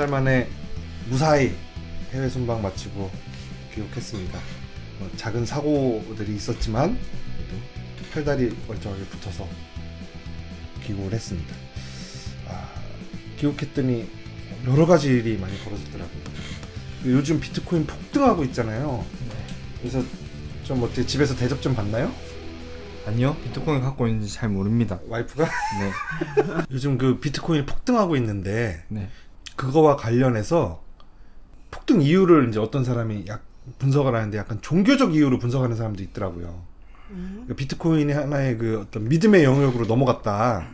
만에 무사히 해외 순방 마치고 귀국했습니다. 작은 사고들이 있었지만 그래도 팔다리 멀쩡하게 붙어서 귀국을 했습니다. 귀국했더니 여러 가지 일이 많이 벌어졌더라고요. 요즘 비트코인 폭등하고 있잖아요. 그래서 좀 어떻게 집에서 대접 좀 받나요? 아니요, 비트코인 갖고 있는지 잘 모릅니다. 와이프가? 네. 요즘 그 비트코인이 폭등하고 있는데 네. 그거와 관련해서 폭등 이유를 이제 어떤 사람이 분석을 하는데 약간 종교적 이유로 분석하는 사람도 있더라고요. 그러니까 비트코인이 하나의 그 어떤 믿음의 영역으로 넘어갔다.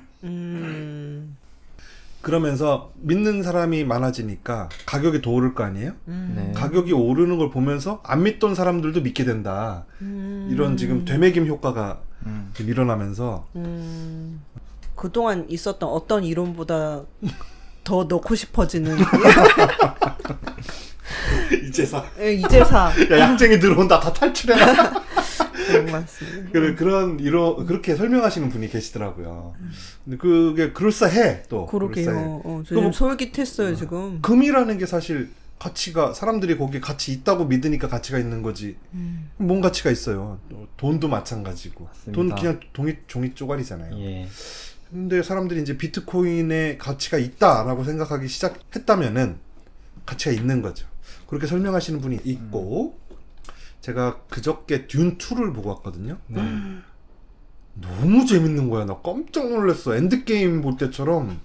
그러면서 믿는 사람이 많아지니까 가격이 더 오를 거 아니에요? 네. 가격이 오르는 걸 보면서 안 믿던 사람들도 믿게 된다. 이런 지금 되매김 효과가 일어나면서 그동안 있었던 어떤 이론보다 더 넣고 싶어지는 이제사. 예, 이제사. 야, 약쟁이 들어온다. 다 탈출해라. 맞습니다. 그렇게 설명하시는 분이 계시더라고요. 근데 그게 그럴싸해 또. 그러게요. 좀 솔깃했어요 지금. 금이라는 게 사실 가치가 사람들이 거기에 가치 있다고 믿으니까 가치가 있는 거지. 뭔 가치가 있어요. 돈도 마찬가지고. 맞습니다. 돈 그냥 종이 쪼가리잖아요. 예. 근데 사람들이 이제 비트코인의 가치가 있다라고 생각하기 시작했다면은 가치가 있는 거죠. 그렇게 설명하시는 분이 있고. 제가 그저께 듄2를 보고 왔거든요. 너무 재밌는 거야. 나 깜짝 놀랐어. 엔드게임 볼 때처럼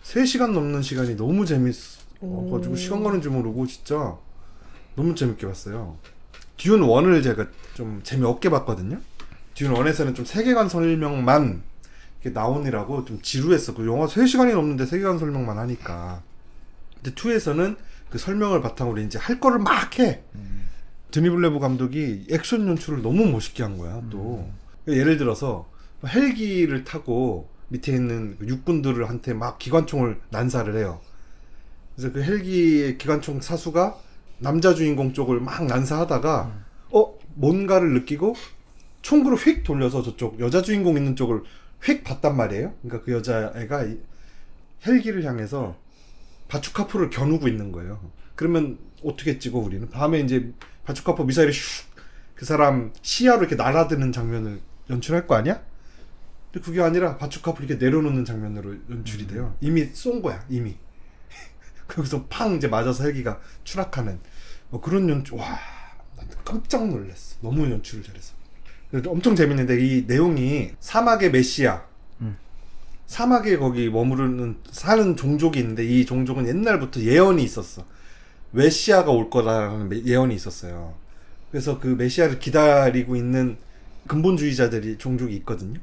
3시간 넘는 시간이 너무 재밌어가지고 시간 가는 줄 모르고 진짜 너무 재밌게 봤어요. 듄1을 제가 좀 재미없게 봤거든요. 듄1에서는 좀 세계관 설명만 이렇게 나오느라고 좀 지루했어. 그 영화 3시간이 넘는데 세계관 설명만 하니까. 근데 2에서는 그 설명을 바탕으로 이제 할 거를 막 해. 드니 블레브 감독이 액션 연출을 너무 멋있게 한 거야. 또 예를 들어서 헬기를 타고 밑에 있는 육군들한테 막 기관총을 난사를 해요. 그래서 그 헬기의 기관총 사수가 남자 주인공 쪽을 막 난사하다가 뭔가를 느끼고 총구를 휙 돌려서 저쪽 여자 주인공 있는 쪽을 휙 봤단 말이에요. 그러니까 그 여자애가 헬기를 향해서 바추카포를 겨누고 있는 거예요. 그러면 어떻게 찍어 우리는? 다음에 이제 바추카포 미사일이 슉 그 사람 시야로 이렇게 날아드는 장면을 연출할 거 아니야? 근데 그게 아니라 바추카포 이렇게 내려놓는 장면으로 연출이 돼요. 이미 쏜 거야, 이미. 거기서 팡 이제 맞아서 헬기가 추락하는 뭐 그런 연출. 와, 난 깜짝 놀랐어. 너무 연출을 잘해서. 엄청 재밌는데 이 내용이 사막의 메시아. 사막에 거기 사는 종족이 있는데 이 종족은 옛날부터 예언이 있었어. 메시아가 올 거라는 예언이 있었어요. 그래서 그 메시아를 기다리고 있는 근본주의자들이 종족이 있거든요.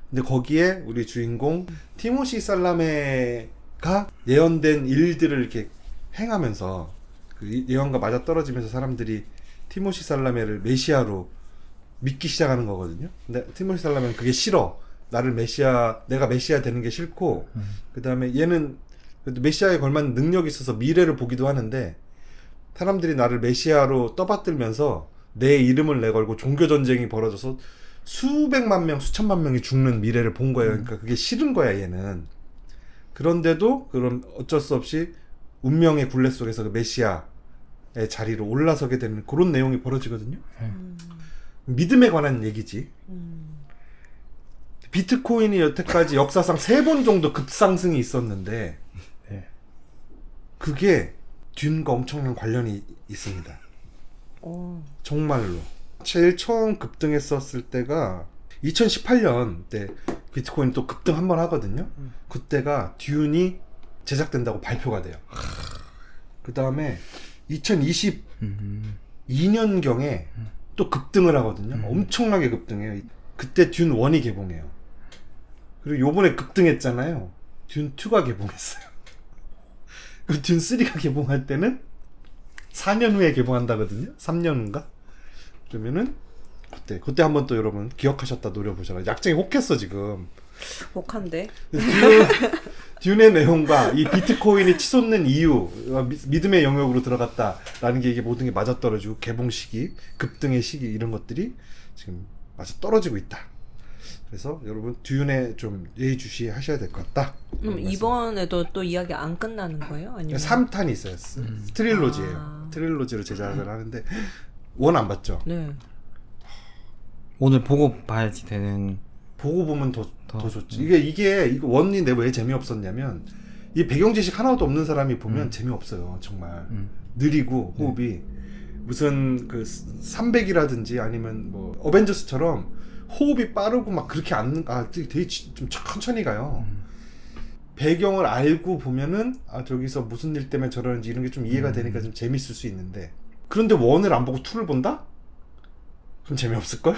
근데 거기에 우리 주인공 티모시 살라메가 예언된 일들을 이렇게 행하면서 그 예언과 맞아떨어지면서 사람들이 티모시 살라메를 메시아로 믿기 시작하는 거거든요. 근데 티모시 살라메는 그게 싫어. 내가 메시아 되는 게 싫고 그 다음에 얘는 그래도 메시아에 걸맞는 능력이 있어서 미래를 보기도 하는데 사람들이 나를 메시아로 떠받들면서 내 이름을 내걸고 종교전쟁이 벌어져서 수백만 명, 수천만 명이 죽는 미래를 본 거예요. 그러니까 그게 싫은 거야, 얘는. 그런데도 그런 어쩔 수 없이 운명의 굴레 속에서 그 메시아의 자리로 올라서게 되는 그런 내용이 벌어지거든요. 믿음에 관한 얘기지. 비트코인이 여태까지 역사상 3번 정도 급상승이 있었는데 그게 듄과 엄청난 관련이 있습니다. 정말로. 제일 처음 급등했었을 때가 2018년 때 비트코인 또 급등 한번 하거든요. 그때가 듄이 제작된다고 발표가 돼요. 그 다음에 2022년경에 또 급등을 하거든요. 엄청나게 급등해요. 그때 듄1이 개봉해요. 그리고 요번에 급등했잖아요. 듄2가 개봉했어요. 듄3가 개봉할 때는 4년 후에 개봉한다거든요. 3년인가? 그러면은 그때 한번 또 여러분 기억하셨다 노려보셔라. 약쟁이 혹했어 지금. 혹한데? 듄의 내용과 이 비트코인이 치솟는 이유, 믿음의 영역으로 들어갔다라는 게 이게 모든 게 맞아떨어지고 개봉 시기, 급등의 시기 이런 것들이 지금 맞아떨어지고 있다. 그래서 여러분 듀운에 좀 예의주시하셔야 될 것 같다. 이번에도 또 이야기 안 끝나는 거예요? 아니면 3탄이 있어요. 트릴로지예요. 트릴로지로 제작을 하는데 원 안 봤죠? 네. 오늘 보고 봐야지 되는. 보고 보면 더 좋지. 이게 원이 내 왜 재미없었냐면 이 배경 지식 하나도 없는 사람이 보면 재미없어요. 정말 느리고 호흡이 무슨 그 300이라든지 아니면 뭐 어벤져스처럼 호흡이 빠르고 막 그렇게 되게 좀 천천히 가요. 배경을 알고 보면은 저기서 무슨 일 때문에 저러는지 이런 게 좀 이해가 되니까 좀 재밌을 수 있는데 그런데 원을 안 보고 투를 본다? 그럼 재미없을걸?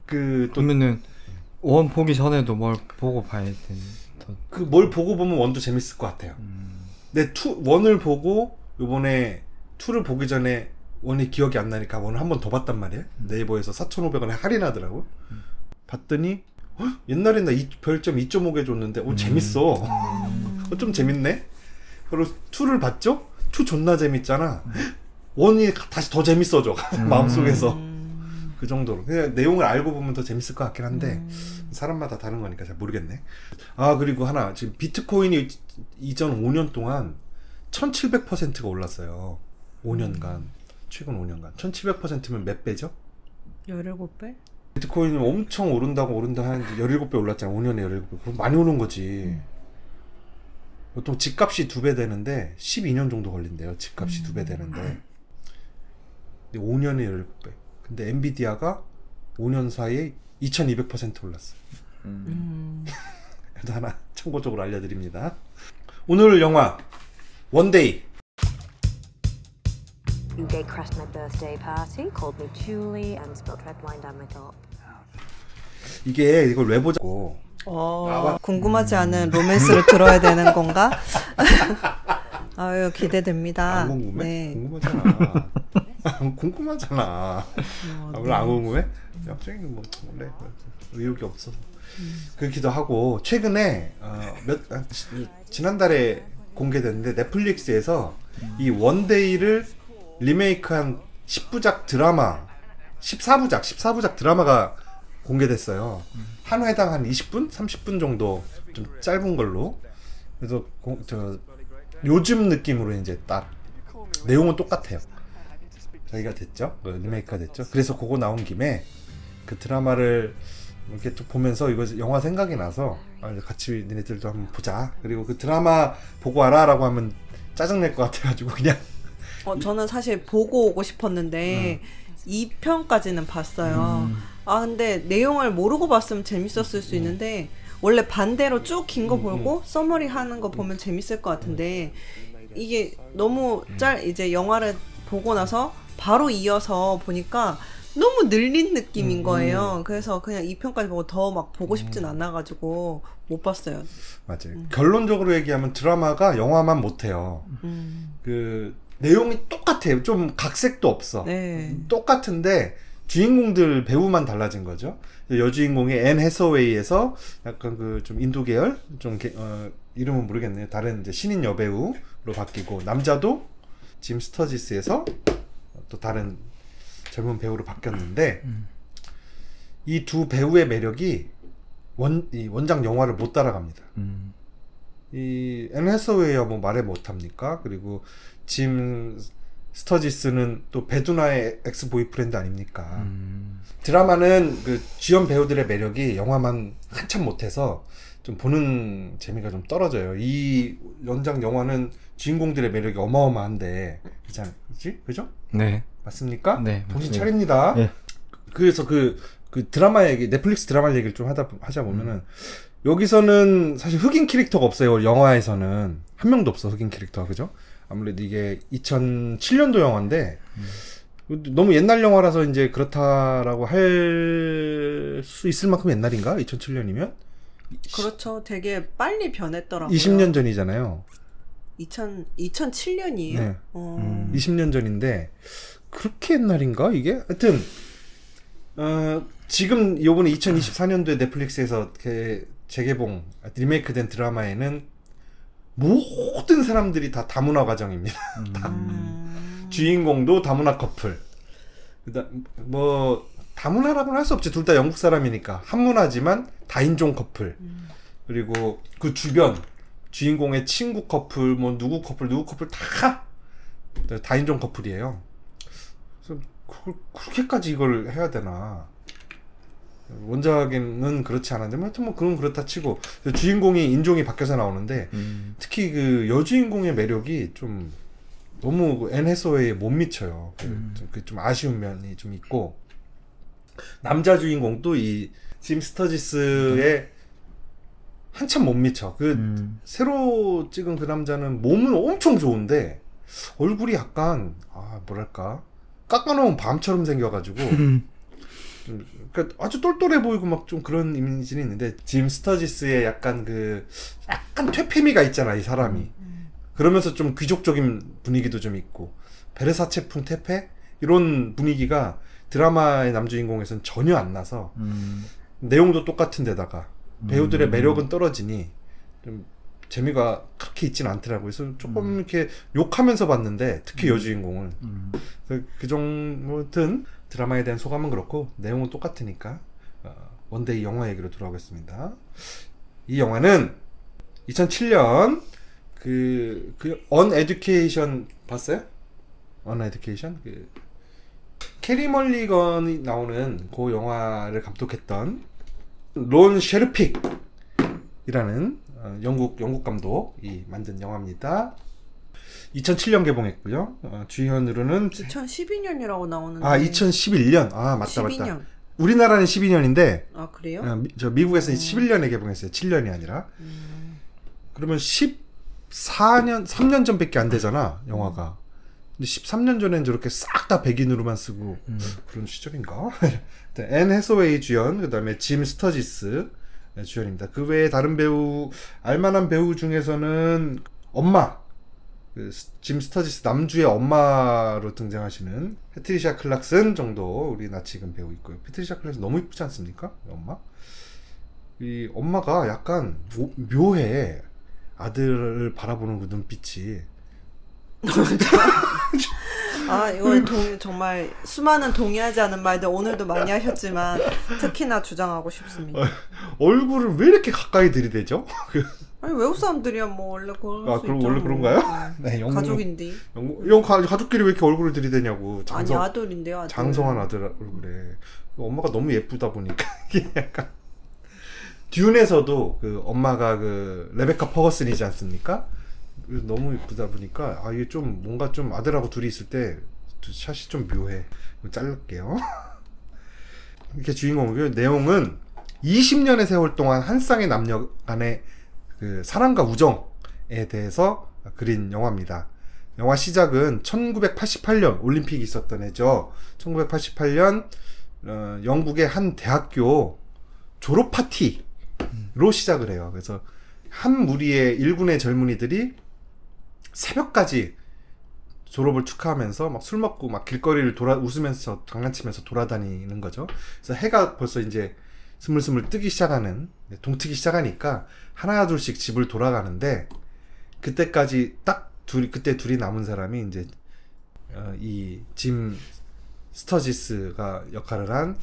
또 그러면은 원 보기 전에도 뭘 보고 봐야 되는. 그 뭘 보고 보면 원도 재밌을 것 같아요. 근데 원을 보고 요번에 투를 보기 전에 원이 기억이 안 나니까 원을 한 번 더 봤단 말이에요. 네이버에서 4,500원에 할인하더라고. 봤더니 옛날에 나 별점 2.5개 줬는데 재밌어. 좀 재밌네. 그리고 투를 봤죠? 투 존나 재밌잖아. 원이 다시 더 재밌어져. 마음속에서. 그 정도로. 그냥 내용을 알고 보면 더 재밌을 것 같긴 한데 사람마다 다른 거니까 잘 모르겠네. 그리고 하나 지금 비트코인이 이전 5년 동안 1700%가 올랐어요. 5년간. 최근 5년간 1700%면 몇 배죠? 17배? 비트코인이 엄청 오른다 하는데 17배 올랐잖아. 5년에 17배. 그럼 많이 오른 거지. 보통 집값이 2배 되는데 12년 정도 걸린대요. 집값이 2배 되는데 5년에 17배. 근데 엔비디아가 5년 사이에 2200% 올랐어. 그래도 하나 참고적으로 알려드립니다. 오늘 영화 원데이. They crashed my birthday party, called me Julie, and spilled red wine down my throat. 이게 이걸 왜 보자고. 궁금하지 않은 로맨스를 들어야 되는 건가? 아유 기대됩니다. 안 궁금해? 네. 궁금하잖아. 궁금하잖아. 원래 안 궁금해? 약쟁이는 뭐 원래 의욕이 없어서 그렇기도 하고 최근에 지난달에 공개됐는데 넷플릭스에서 이 원데이를 리메이크한 10부작 드라마 14부작 드라마가 공개됐어요. 한 회당 한 20분? 30분 정도 좀 짧은 걸로. 그래서 요즘 느낌으로 이제 딱 내용은 똑같아요. 저희가 됐죠? 리메이크가 됐죠? 그래서 그거 나온 김에 그 드라마를 이렇게 또 보면서 이거 영화 생각이 나서 같이 니네들도 한번 보자. 그리고 그 드라마 보고 와라라고 하면 짜증낼 것 같아가지고 그냥 저는 사실 보고 오고 싶었는데 2편까지는 봤어요. 근데 내용을 모르고 봤으면 재밌었을 수 있는데 원래 반대로 쭉 긴 거 보고 서머리 하는 거 보면 재밌을 것 같은데 이게 너무 이제 영화를 보고 나서 바로 이어서 보니까 너무 늘린 느낌인 거예요. 그래서 그냥 2편까지 보고 더 막 보고 싶진 않아가지고 못 봤어요. 맞아요. 결론적으로 얘기하면 드라마가 영화만 못해요. 그 내용이 똑같아요. 좀 각색도 없어. 네. 똑같은데 주인공들 배우만 달라진 거죠. 여주인공이 앤 해서웨이에서 약간 그 좀 인도 계열 좀 이름은 모르겠네요. 다른 이제 신인 여배우로 바뀌고 남자도 짐 스터지스에서 또 다른 젊은 배우로 바뀌었는데 이 두 배우의 매력이 이 원작 영화를 못 따라갑니다. 이 앤 해서웨이야 뭐 말해 못합니까? 그리고 짐 스터지스는 또 배두나의 엑스 보이프렌드 아닙니까? 드라마는 그 주연 배우들의 매력이 영화만 한참 못해서 좀 보는 재미가 좀 떨어져요. 이 원작 영화는 주인공들의 매력이 어마어마한데 그지? 그죠? 네. 맞습니까? 네. 정신 차립니다. 네. 그래서 그 드라마 얘기, 넷플릭스 드라마 얘기를 좀 하자 보면은 여기서는 사실 흑인 캐릭터가 없어요. 영화에서는 한 명도 없어 흑인 캐릭터가. 그죠? 아무래도 이게 2007년도 영화인데 너무 옛날 영화라서 이제 그렇다라고 할 수 있을 만큼 옛날인가? 2007년이면? 그렇죠. 되게 빨리 변했더라고요. 20년 전이잖아요. 2007년이에요? 네. 20년 전인데 그렇게 옛날인가 이게? 하여튼 지금 요번에 2024년도에 넷플릭스에서 재개봉 리메이크된 드라마에는 모든 사람들이 다 다문화 가정입니다. 주인공도 다문화 커플. 뭐 다문화라고는 할 수 없지. 둘 다 영국 사람이니까. 한문화지만 다인종 커플. 그리고 그 주변 주인공의 친구 커플, 뭐 누구 커플 다 다인종 커플이에요. 그래서 그렇게까지 이걸 해야 되나? 원작에는 그렇지 않았는데, 하여튼 뭐 그건 그렇다 치고 주인공이 인종이 바뀌어서 나오는데 특히 그 여주인공의 매력이 좀 너무 앤 해서웨이에 못 미쳐요. 좀 아쉬운 면이 좀 있고, 남자 주인공도 이 짐 스터지스의 한참 못 미쳐. 새로 찍은 그 남자는 몸은 엄청 좋은데 얼굴이 약간 뭐랄까 깎아놓은 밤처럼 생겨가지고 그러니까 아주 똘똘해 보이고 막 좀 그런 이미지는 있는데, 짐 스터지스의 약간 퇴폐미가 있잖아 이 사람이. 그러면서 좀 귀족적인 분위기도 좀 있고, 베르사체풍 퇴폐 이런 분위기가 드라마의 남주인공에서는 전혀 안 나서 내용도 똑같은 데다가 배우들의 매력은 떨어지니 좀 재미가 그렇게 있진 않더라고요. 그래서 조금 이렇게 욕하면서 봤는데, 특히 여주인공을. 그 정도든 드라마에 대한 소감은 그렇고 내용은 똑같으니까 원데이 영화 얘기로 돌아오겠습니다. 이 영화는 2007년 그 언에듀케이션 봤어요? 언에듀케이션? 캐리 멀리건이 나오는 그 영화를 감독했던 론 셰르픽이라는 영국 감독이 만든 영화입니다. 2007년 개봉했고요. 주연으로는 2012년이라고 나오는데. 2011년. 맞다. 12년. 우리나라는 12년인데 그래요? 저 미국에서는 11년에 개봉했어요. 7년이 아니라. 그러면 14년 3년 전밖에 안 되잖아, 영화가. 근데 13년 전엔 저렇게 싹 다 백인으로만 쓰고 그런 시절인가? 앤 해서웨이 주연, 그다음에 짐 스터지스 주연입니다. 그 외에 다른 배우, 알만한 배우 중에서는 엄마, 짐 스터지스 남주의 엄마로 등장하시는 패트리샤 클락슨 정도 우리나 지금 배우 있고요. 패트리샤 클락슨 너무 이쁘지 않습니까? 엄마. 이 엄마가 약간 묘해. 아들을 바라보는 그 눈빛이. 이건 정말 수많은 동의하지 않은 말들 오늘도 많이 하셨지만 특히나 주장하고 싶습니다. 얼굴을 왜 이렇게 가까이 들이대죠? 아니, 외국 사람들이야 뭐 원래 그럴 수 있죠. 원래 그런가요? 네, 가족인데. 가족끼리 왜 이렇게 얼굴을 들이대냐고. 아니, 아들인데요, 아들. 장성한 아들 얼굴에. 엄마가 너무 예쁘다 보니까 이게 약간. 듀운에서도 그 엄마가 그 레베카 퍼거슨이지 않습니까? 너무 예쁘다 보니까 이게 좀 뭔가 좀 아들하고 둘이 있을 때 샷이 좀 묘해. 자를게요. 이렇게 주인공이고요. 내용은 20년의 세월 동안 한 쌍의 남녀 간의 그 사랑과 우정에 대해서 그린 영화입니다. 영화 시작은 1988년 올림픽이 있었던 해죠. 1988년 영국의 한 대학교 졸업 파티로 시작을 해요. 그래서 한 무리의 일군의 젊은이들이 새벽까지 졸업을 축하하면서 막 술 먹고 막 길거리를 웃으면서 장난치면서 돌아다니는 거죠. 그래서 해가 벌써 이제 스물스물 뜨기 시작하는, 동트기 시작하니까 하나 둘씩 집을 돌아가는데, 그때까지 그때 둘이 남은 사람이 이제 이 짐 스터지스가 역할을 한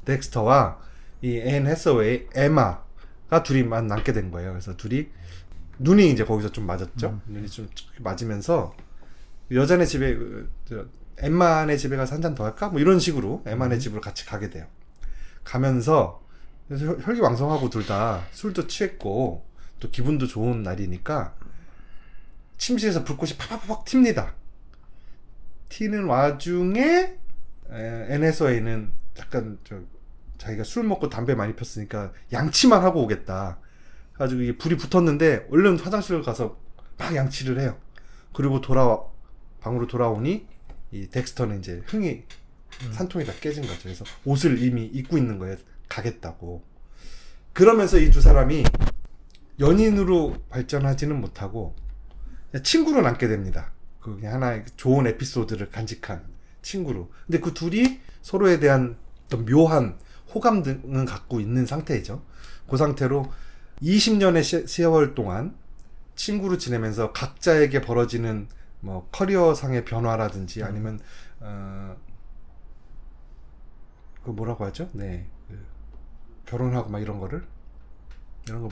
덱스터와 이 앤 해서웨이 에마가 둘이만 남게 된 거예요. 그래서 둘이 눈이 이제 거기서 좀 맞았죠. 눈이 좀 맞으면서 여자네 집에 엠마네 집에 가서 한 잔 더 할까? 뭐 이런 식으로 엠마네 집으로 같이 가게 돼요. 가면서 혈기왕성하고 둘 다 술도 취했고 또 기분도 좋은 날이니까 침실에서 불꽃이 팍팍팍 튑니다. 튀는 와중에 앤 해서웨이는 약간 자기가 술 먹고 담배 많이 폈으니까 양치만 하고 오겠다. 가지고 이게 불이 붙었는데 얼른 화장실을 가서 막 양치를 해요. 그리고 방으로 돌아오니 이 덱스터는 이제 흥이 산통이 다 깨진 거죠. 그래서 옷을 이미 입고 있는 거예요. 가겠다고. 그러면서 이 두 사람이 연인으로 발전하지는 못하고 그냥 친구로 남게 됩니다. 그냥 하나의 좋은 에피소드를 간직한 친구로. 근데 그 둘이 서로에 대한 어떤 묘한 호감 등은 갖고 있는 상태이죠. 그 상태로 20년의 세월 동안 친구로 지내면서 각자에게 벌어지는 뭐 커리어상의 변화라든지 아니면 그 뭐라고 하죠? 네, 결혼하고 막 이런 거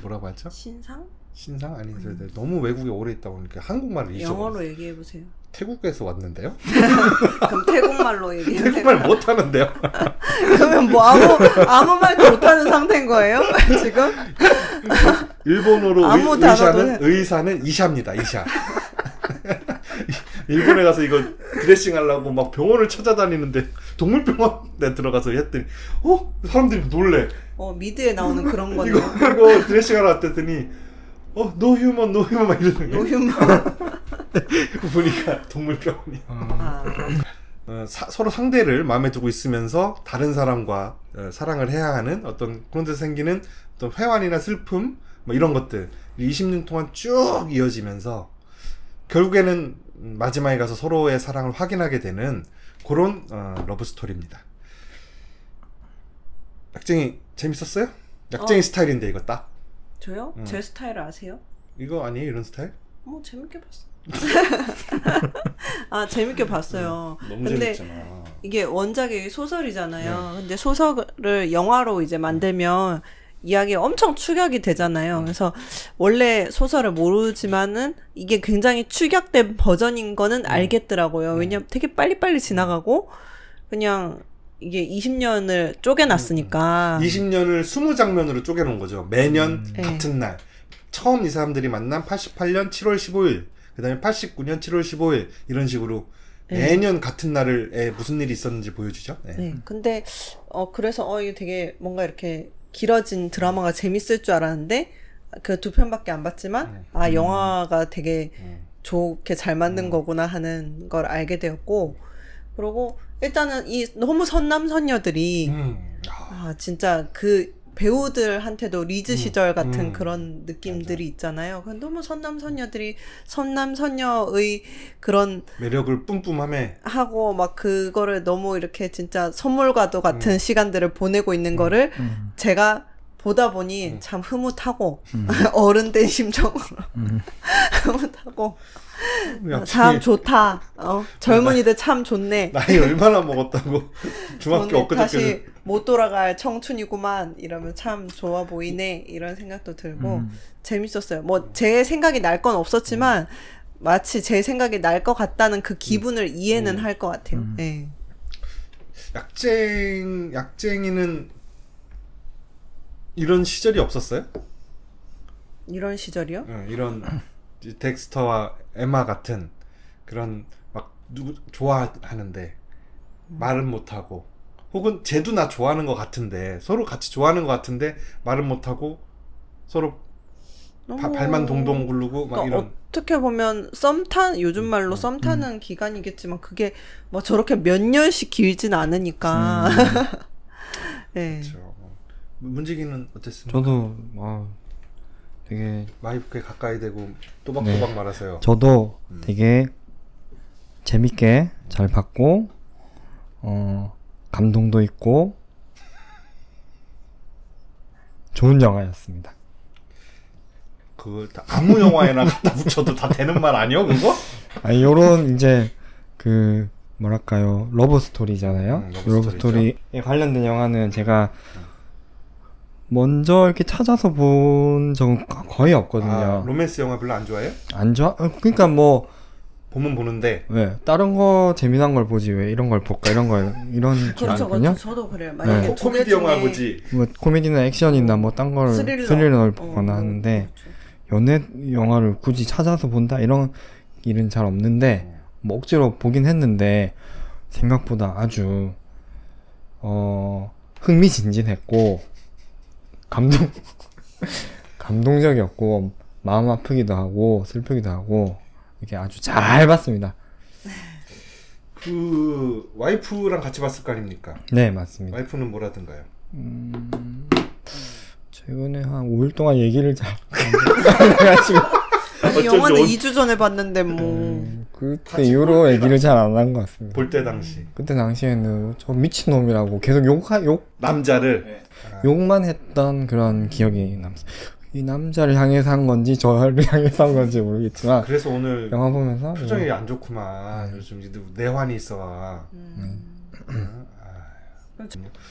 뭐라고 하죠? 신상? 신상 아니 너무 외국에 오래 있다 보니까 한국말을 잊어버렸어요. 영어로 얘기해 보세요. 태국에서 왔는데요? 그럼 태국말로 얘기해. 태국말 못 하는데요? 그러면 뭐 아무 말도 못하는 상태인 거예요? 지금? 일본어로 아무 단어도 의사는 이샤입니다. 이샤. 일본에 가서 이거 드레싱 하려고 막 병원을 찾아다니는데 동물병원에 들어가서 했더니 사람들이 놀래. 미드에 나오는 그런 건데. 이거 드레싱 하러 왔더니 노 휴먼 막 이러는 거예요. 노 휴먼. 보니까 동물병원이. 서로 상대를 마음에 두고 있으면서 다른 사람과 사랑을 해야 하는 어떤 그런 데서 생기는 어떤 회환이나 슬픔 뭐 이런 것들 20년 동안 쭉 이어지면서 결국에는 마지막에 가서 서로의 사랑을 확인하게 되는 그런 러브 스토리입니다. 약쟁이 재밌었어요? 약쟁이 스타일인데 이거 딱. 저요? 제 스타일 아세요? 이거 아니에요 이런 스타일? 뭐 재밌게 봤어. 재밌게 봤어요. 너무 근데 재밌잖아. 이게 원작이 소설이잖아요. 근데 소설을 영화로 이제 만들면 이야기가 엄청 축약이 되잖아요. 그래서 원래 소설을 모르지만은 이게 굉장히 축약된 버전인 거는 알겠더라고요. 왜냐면 되게 빨리빨리 지나가고 그냥 이게 20년을 쪼개놨으니까 20년을 20장면으로 쪼개놓은 거죠. 매년 같은 날. 처음 이 사람들이 만난 88년 7월 15일, 그 다음에 89년 7월 15일 이런 식으로 매년 같은 날에 무슨 일이 있었는지 보여주죠. 네. 근데 그래서 이게 되게 뭔가 이렇게 길어진 드라마가 재밌을 줄 알았는데 그 2편밖에 안 봤지만 영화가 되게 좋게 잘 만든 거구나 하는 걸 알게 되었고, 그리고 일단은 이 너무 선남선녀들이 진짜 그 배우들한테도 리즈 시절 같은 그런 느낌들이 있잖아요. 너무 선남선녀들이 선남선녀의 그런 매력을 뿜뿜함에 하고 막 그거를 너무 이렇게 진짜 선물과도 같은 시간들을 보내고 있는 거를 제가 보다 보니 참 흐뭇하고 어른된 심정으로 흐뭇하고 참 좋다. 젊은이들 참 좋네. 나이 얼마나 먹었다고 중학교 엊그저께 다시 못 돌아갈 청춘이구만 이러면 참 좋아 보이네 이런 생각도 들고 재밌었어요. 뭐 제 생각이 날 건 없었지만 마치 제 생각이 날 것 같다는 그 기분을 이해는 할 것 같아요. 네. 약쟁이는 이런 시절이 없었어요? 이런 시절이요? 이런 덱스터와 에마 같은 그런 막 누구 좋아하는데 말은 못하고, 혹은 쟤도 나 좋아하는 것 같은데 서로 같이 좋아하는 것 같은데 말은 못하고 서로 발만 동동 굴르고 막 이런. 어떻게 보면 요즘 말로 썸 타는 기간이겠지만 그게 뭐 저렇게 몇 년씩 길진 않으니까. 네. 그렇죠. 문지기는 어땠습니까? 저도 되게 와이프에 가까이 되고 또박또박 말하세요. 저도 되게 재밌게 잘 봤고 감동도 있고 좋은 영화였습니다. 그걸 다 아무 영화에나 갖다 붙여도 다 되는 말 아니요 그거? 아니 요런 이제 그 뭐랄까요 러브 스토리잖아요. 러브 스토리에 관련된 영화는 제가 먼저 이렇게 찾아서 본 적은 거의 없거든요. 로맨스 영화 별로 안 좋아해요? 안 좋아? 그러니까 뭐 보면 보는데 왜 다른 거 재미난 걸 보지 왜 이런 걸 볼까 이런 그렇죠. 저도 그래요. 만약에 코미디 영화 보지. 뭐 코미디나 액션이나 뭐 딴 걸 스릴러를 보거나 하는데 연애 영화를 굳이 찾아서 본다 이런 일은 잘 없는데 뭐 억지로 보긴 했는데 생각보다 아주 흥미진진했고 감동적이었고 마음 아프기도 하고 슬프기도 하고 이게 아주 잘 봤습니다. 그 와이프랑 같이 봤을 거 아닙니까? 네 맞습니다. 와이프는 뭐라든가요? 최근에 한 5일 동안 얘기를 잘 안 해가지고 영화는 2주 전에 봤는데 뭐 그때 이후로 얘기를 잘 안 한 것 같습니다. 볼 때 당시 그때 당시에는 저 미친놈이라고 계속 남자를 욕만 했던 그런 기억이 남습니다. 이 남자를 향해서 한 건지 저를 향해서 한 건지 모르겠지만 그래서 오늘 영화 보면서 표정이 안 좋구만. 요즘 내환이 있어.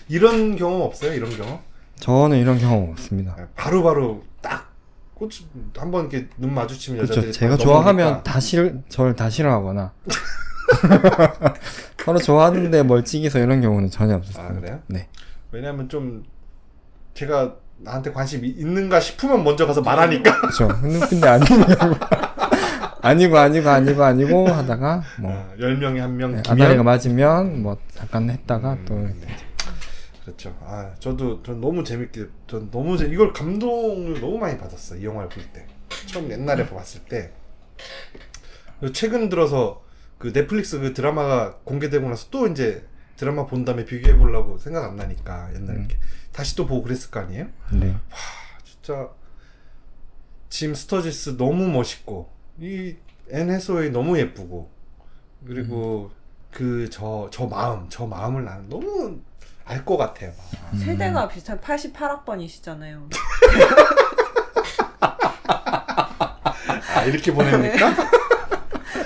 이런 경험 없어요? 이런 경험? 저는 이런 경험 없습니다. 바로바로 딱 한번 이렇게 눈 마주치면 그렇죠. 여자들이 제가 좋아하면 저를 다 싫어하거나 서로 좋아하는데 멀찍이서 이런 경우는 전혀 없었어요. 아 그래요? 네. 왜냐면 좀 제가 나한테 관심이 있는가 싶으면 먼저 가서 말하니까. 그렇죠. 근데 아니고 하다가 뭐 10명에 한 명, 아다리가 맞으면 뭐 잠깐 했다가 또 그렇죠. 전 너무 재밌게, 이걸 감동을 너무 많이 받았어요. 이 영화를 볼 때. 처음 옛날에 봤을 때. 최근 들어서 그 넷플릭스 그 드라마가 공개되고 나서 또 이제 드라마 본 다음에 비교해 보려고 생각 안 나니까 옛날에 다시 또 보고 그랬을 거 아니에요? 네. 와, 진짜 짐 스터지스 너무 멋있고 이 앤 해서웨이 너무 예쁘고 그리고 그 저 마음을 나는 너무 알 것 같아요. 세대가 비슷한 88학번이시잖아요. 이렇게 보냅니까?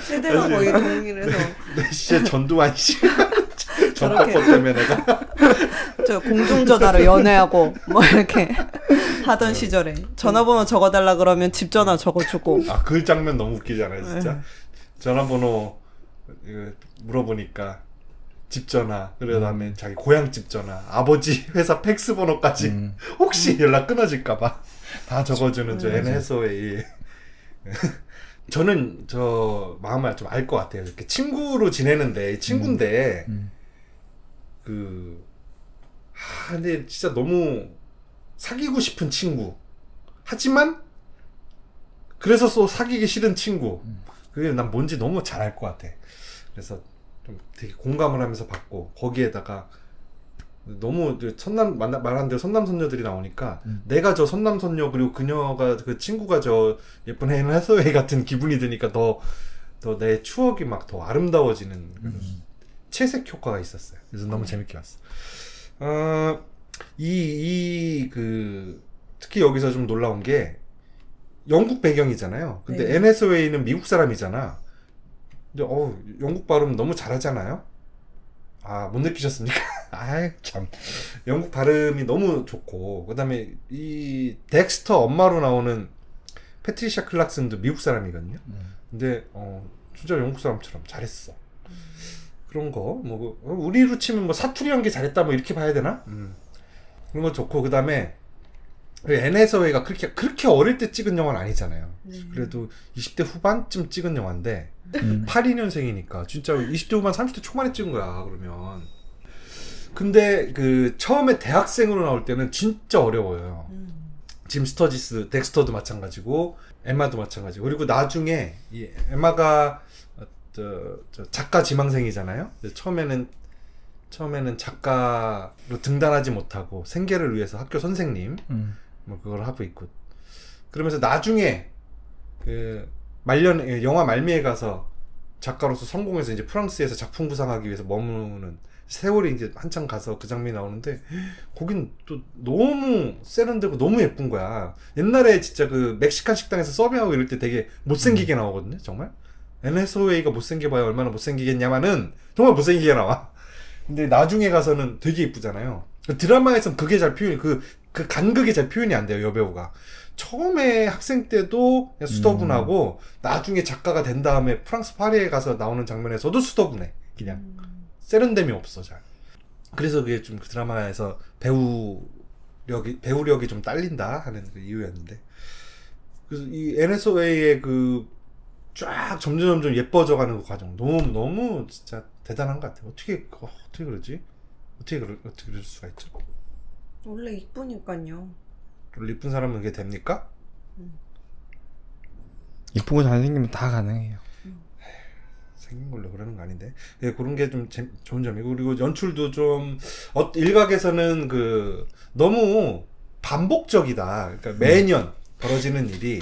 세대가 거의 동일해서. 네, 진짜 전두환 씨. 저렇게 전학번 때문에 내가 저 공중전화로 연애하고 뭐 이렇게 하던 시절에 전화번호 적어달라 그러면 집 전화 적어주고. 그 장면 너무 웃기잖아요, 진짜. 전화번호 물어보니까 집 전화, 그러다음에 자기 고향 집 전화, 아버지 회사 팩스 번호까지 혹시 연락 끊어질까봐 다 적어주는 저 앤 해서웨이. 저는 저 마음을 좀 알 것 같아요. 이렇게 친구로 지내는데 친구인데 근데 진짜 너무 사귀고 싶은 친구. 하지만 그래서 또 사귀기 싫은 친구. 그게 난 뭔지 너무 잘 알 것 같아. 그래서 좀 되게 공감을 하면서 봤고 거기에다가 너무 말한 대로 선남선녀들이 나오니까 내가 저 선남선녀 그리고 그녀가 그 친구가 저 예쁜 앤 해서웨이 같은 기분이 드니까 더 내 추억이 막 더 아름다워지는 채색 효과가 있었어요. 그래서 너무 재밌게 봤어. 특히 여기서 좀 놀라운 게 영국 배경이잖아요. 근데 네. 앤 해서웨이는 미국 사람이잖아. 근데 영국 발음 너무 잘하잖아요. 못 느끼셨습니까? 참. 영국 발음이 너무 좋고, 그 다음에 이 덱스터 엄마로 나오는 패트리샤 클락슨도 미국 사람이거든요. 근데 진짜 영국 사람처럼 잘했어. 그런 거, 우리로 치면 사투리 연기 잘했다, 이렇게 봐야 되나? 그런 거 좋고, 그 다음에 앤 해서웨이가 그렇게 어릴 때 찍은 영화는 아니잖아요. 그래도 20대 후반쯤 찍은 영화인데 82년생이니까 진짜 20대 후반 30대 초반에 찍은 거야. 그러면 근데 처음에 대학생으로 나올 때는 진짜 어려워요. 짐 스터지스, 덱스터도 마찬가지고 엠마도 마찬가지고. 그리고 나중에 이 엠마가 저 작가 지망생이잖아요. 처음에는 작가로 등단하지 못하고 생계를 위해서 학교 선생님 그걸 하고 있고, 그러면서 나중에 영화 말미에 가서 작가로서 성공해서 이제 프랑스에서 작품 구상하기 위해서 머무는 세월이 이제 한참 가서 그 장면이 나오는데 거긴 또 너무 세련되고 너무 예쁜 거야. 옛날에 진짜 멕시칸 식당에서 서빙하고 이럴 때 되게 못생기게 나오거든요. 정말 앤 해서웨이가 못생겨 봐야 얼마나 못생기겠냐마는 정말 못생기게 나와. 근데 나중에 가서는 되게 예쁘잖아요. 드라마에서는 그게 잘 표현이 그 간극이 잘 표현이 안 돼요. 여배우가 처음에 학생 때도 그냥 수더분하고 나중에 작가가 된 다음에 프랑스 파리에 가서 나오는 장면에서도 수더분해. 그냥 세련됨이 없어 잘. 그래서 그게 좀 그 드라마에서 배우력이 좀 딸린다 하는 그 이유였는데, 그래서 이 앤 해서웨이의 쫙 점점 예뻐져가는 그 과정 너무 진짜 대단한 것 같아요. 어떻게 그러지? 어떻게 그럴 수가 있죠? 원래 이쁘니까요. 원래 이쁜 사람은 그게 됩니까? 이쁘고 잘생기면 다 가능해요. 생긴 걸로 그러는 거 아닌데. 네, 그런 게 좀 좋은 점이고, 그리고 연출도 좀 일각에서는 너무 반복적이다. 그러니까 매년 벌어지는 일이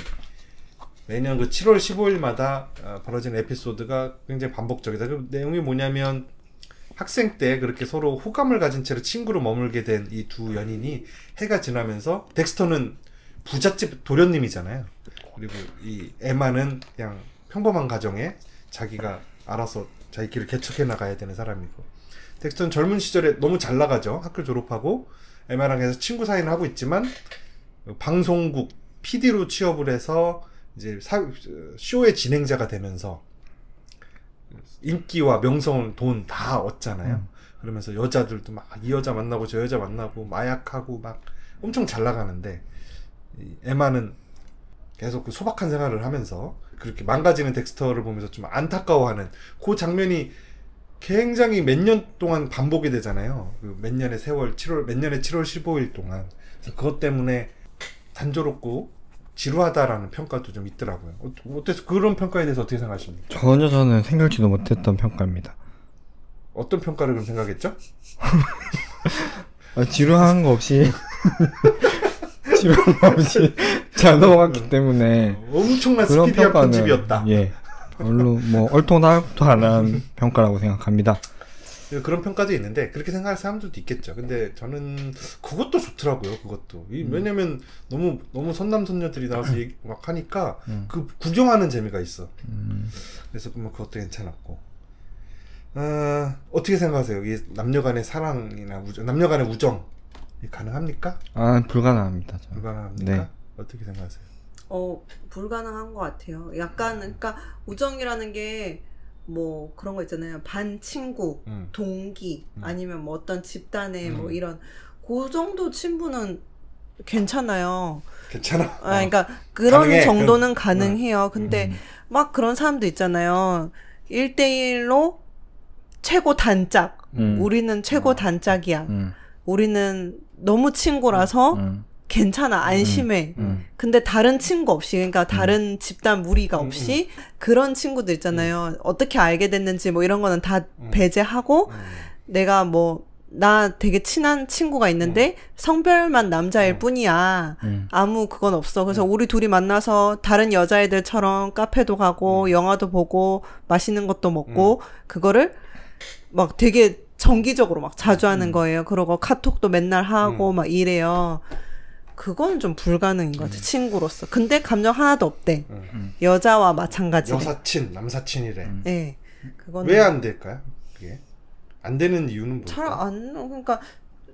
매년 7월 15일마다 벌어지는 에피소드가 굉장히 반복적이다. 그 내용이 뭐냐면 학생 때 그렇게 서로 호감을 가진 채로 친구로 머물게 된 이 두 연인이 해가 지나면서, 덱스터는 부잣집 도련님이잖아요. 그리고 이 에마는 그냥 평범한 가정에 자기가 알아서 자기 길을 개척해 나가야 되는 사람이고, 덱스터는 젊은 시절에 너무 잘 나가죠. 학교 졸업하고 에마랑 해서 친구 사이는 하고 있지만 방송국 PD로 취업을 해서 이제 쇼의 진행자가 되면서 인기와 명성, 돈 다 얻잖아요. 그러면서 여자들도 막 이 여자 만나고 저 여자 만나고 마약하고 막 엄청 잘 나가는데 에마는 계속 그 소박한 생활을 하면서 그렇게 망가지는 덱스터를 보면서 좀 안타까워하는 그 장면이 굉장히 몇 년 동안 반복이 되잖아요. 그 몇 년의 세월, 몇 년의 7월 15일 동안. 그래서 그것 때문에 단조롭고 지루하다라는 평가도 좀 있더라고요. 어때서 그런 평가에 대해서 어떻게 생각하십니까? 전혀 저는 생각지도 못했던 평가입니다. 어떤 평가를 그럼 생각했죠? 지루한 거 없이 지루한 거 없이 잘 넘어갔기 때문에 엄청난 그런 스피디한 평가는 편집이었다. 예, 별로 뭐 얼토당토 안 한 평가라고 생각합니다. 그런 평가도 있는데 그렇게 생각할 사람들도 있겠죠. 근데 저는 그것도 좋더라고요. 그것도 왜냐면 너무 선남선녀들이 나와서 막 하니까 그 구경하는 재미가 있어. 그래서 뭐 그것도 괜찮았고. 어떻게 생각하세요? 이 남녀간의 사랑이나 남녀간의 우정이 가능합니까? 불가능합니다. 불가능합니까? 네. 어떻게 생각하세요? 불가능한 것 같아요. 약간 그러니까 우정이라는 게 뭐 그런 거 있잖아요. 반 친구, 동기, 아니면 뭐 어떤 집단의 뭐 이런 그 정도 친분은 괜찮아요. 괜찮아. 그러니까 그런 가능해. 정도는 가능해요. 근데 막 그런 사람도 있잖아요. 1대1로 최고 단짝. 우리는 최고 단짝이야. 우리는 너무 친구라서 괜찮아, 안심해. 근데 다른 친구 없이, 그러니까 다른 집단 무리가 없이 그런 친구들 있잖아요. 어떻게 알게 됐는지 뭐 이런 거는 다 배제하고 내가 뭐 나 되게 친한 친구가 있는데 성별만 남자일 뿐이야. 아무 그건 없어. 그래서 우리 둘이 만나서 다른 여자애들처럼 카페도 가고 영화도 보고 맛있는 것도 먹고 그거를 막 되게 정기적으로 막 자주 하는 거예요. 그러고 카톡도 맨날 하고 막 이래요. 그건 좀 불가능인 것 같아. 친구로서. 근데 감정 하나도 없대. 여자와 마찬가지래. 여사친, 남사친이래. 네. 그거는 왜 안 될까요? 그게 안 되는 이유는 뭘까? 잘 안, 그러니까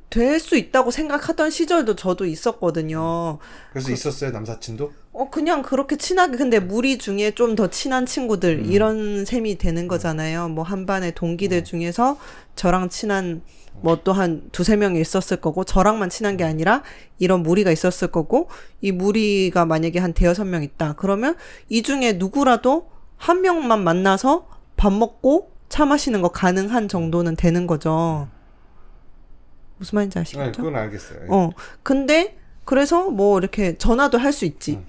될 수 있다고 생각하던 시절도 저도 있었거든요. 그래서 있었어요, 남사친도? 그냥 그렇게 친하게, 근데 무리 중에 좀 더 친한 친구들, 이런 셈이 되는 거잖아요. 뭐 한 반의 동기들 중에서 저랑 친한 뭐 또 한 두세 명이 있었을 거고, 저랑만 친한 게 아니라 이런 무리가 있었을 거고, 이 무리가 만약에 한 대여섯 명 있다. 그러면 이 중에 누구라도 한 명만 만나서 밥 먹고 차 마시는 거 가능한 정도는 되는 거죠. 무슨 말인지 아시겠죠? 네, 그건 알겠어요. 근데 그래서 뭐 이렇게 전화도 할 수 있지.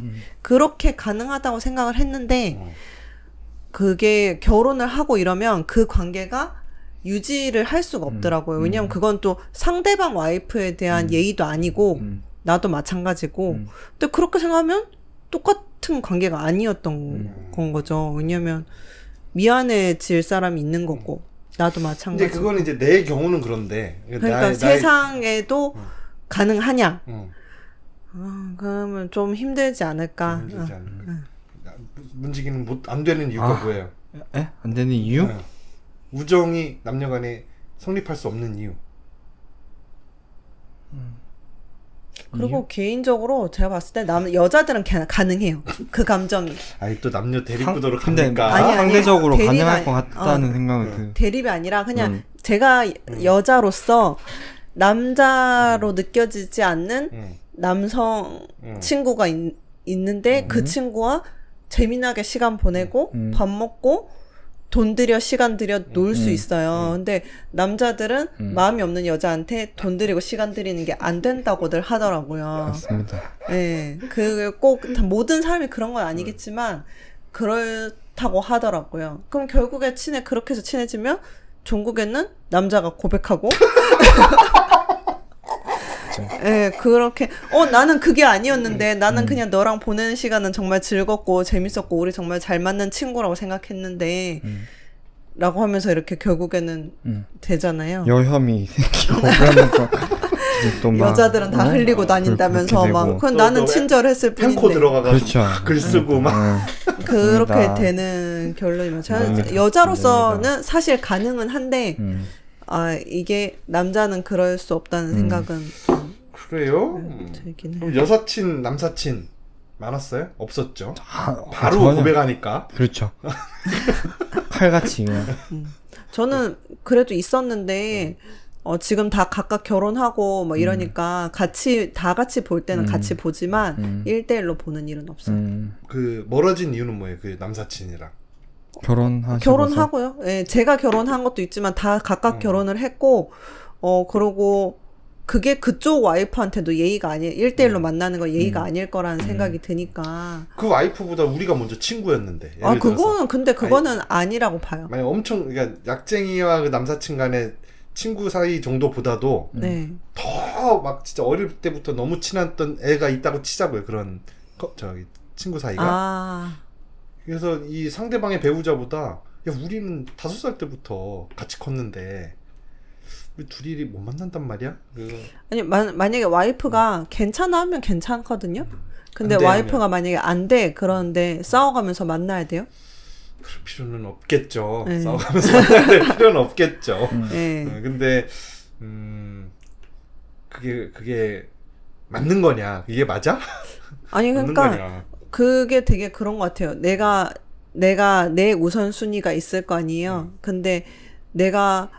그렇게 가능하다고 생각을 했는데 그게 결혼을 하고 이러면 그 관계가 유지를 할 수가 없더라고요. 왜냐면 그건 또 상대방 와이프에 대한 예의도 아니고 나도 마찬가지고. 근데 그렇게 생각하면 똑같은 관계가 아니었던 건 거죠. 왜냐면 미안해질 사람이 있는 거고 나도 마찬가지고. 근데 그건 이제 내 경우는 그런데 그러니까 세상에도 가능하냐? 그러면 좀 힘들지 않을까? 힘들지 않을까? 문지기는 안 되는 이유가 뭐예요? 안 되는 이유? 우정이 남녀간에 성립할 수 없는 이유. 그리고 개인적으로 제가 봤을 때 여자들은 가능해요. 그 감정이. 아니 또 남녀 대립구도로 근데 갑니까? 아니, 상대적으로 대립이 가능할 것 같다는 생각이 들어요. 대립이 아니라 그냥 제가 여자로서 남자로 느껴지지 않는 남성 친구가 있는데 그 친구와 재미나게 시간 보내고 밥 먹고 돈 들여 시간 들여 놀 수 있어요. 근데 남자들은 마음이 없는 여자한테 돈 들이고 시간 들이는 게 안 된다고들 하더라고요. 맞습니다. 네, 그 꼭 모든 사람이 그런 건 아니겠지만 그렇다고 하더라고요. 그럼 결국에 그렇게 해서 친해지면 종국에는 남자가 고백하고 네, 그렇게 나는 그게 아니었는데 나는 그냥 너랑 보내는 시간은 정말 즐겁고 재밌었고 우리 정말 잘 맞는 친구라고 생각했는데 라고 하면서 이렇게 결국에는 되잖아요. 여혐이 생기고 그러면서 또 막, 여자들은 다 흘리고 다닌다면서 막 그건 나는 친절했을 뿐인데 펜코 들어가가지고 그렇죠. 글 쓰고 막 그렇게 되는 결론이면 제가 여자로서는 사실 가능은 한데 이게 남자는 그럴 수 없다는 생각은 좀 그래요? 들긴 해요. 그럼 여사친, 남사친 많았어요? 없었죠. 바로 전혀. 고백하니까. 그렇죠. 칼같이 그냥. 저는 그래도 있었는데 지금 다 각각 결혼하고 뭐 이러니까 다 같이 볼 때는 같이 보지만 1대1로 보는 일은 없어요. 그 멀어진 이유는 뭐예요? 그 남사친이랑. 결혼하고요. 예, 제가 결혼한 것도 있지만 다 각각 결혼을 했고 그러고 그게 그쪽 와이프한테도 예의가 1대1로 만나는 건 예의가 아닐 거라는 생각이 드니까. 그 와이프보다 우리가 먼저 친구였는데. 예를 그거는 들어서. 근데 그거는 아니라고 봐요. 만약 엄청 그러니까 약쟁이와 그 남사친 간의 친구 사이 정도보다도 네. 더 막 진짜 어릴 때부터 너무 친했던 애가 있다고 치자고요. 그런 친구 사이가. 그래서 이 상대방의 배우자보다 야 우리는 5살 때부터 같이 컸는데 왜 둘이 못 만난단 말이야? 아니 만약에 와이프가 괜찮아 하면 괜찮거든요. 근데 안 돼, 와이프가 하면. 만약에 안 돼 그런데 싸워가면서 만나야 돼요? 그럴 필요는 없겠죠. 네. 싸워가면서 만나야 될 필요는 없겠죠. 네. 근데 그게 맞는 거냐? 이게 맞아? 아니 맞는 그러니까 거냐? 그게 되게 그런 것 같아요. 내가 내 우선순위가 있을 거 아니에요. 근데 내가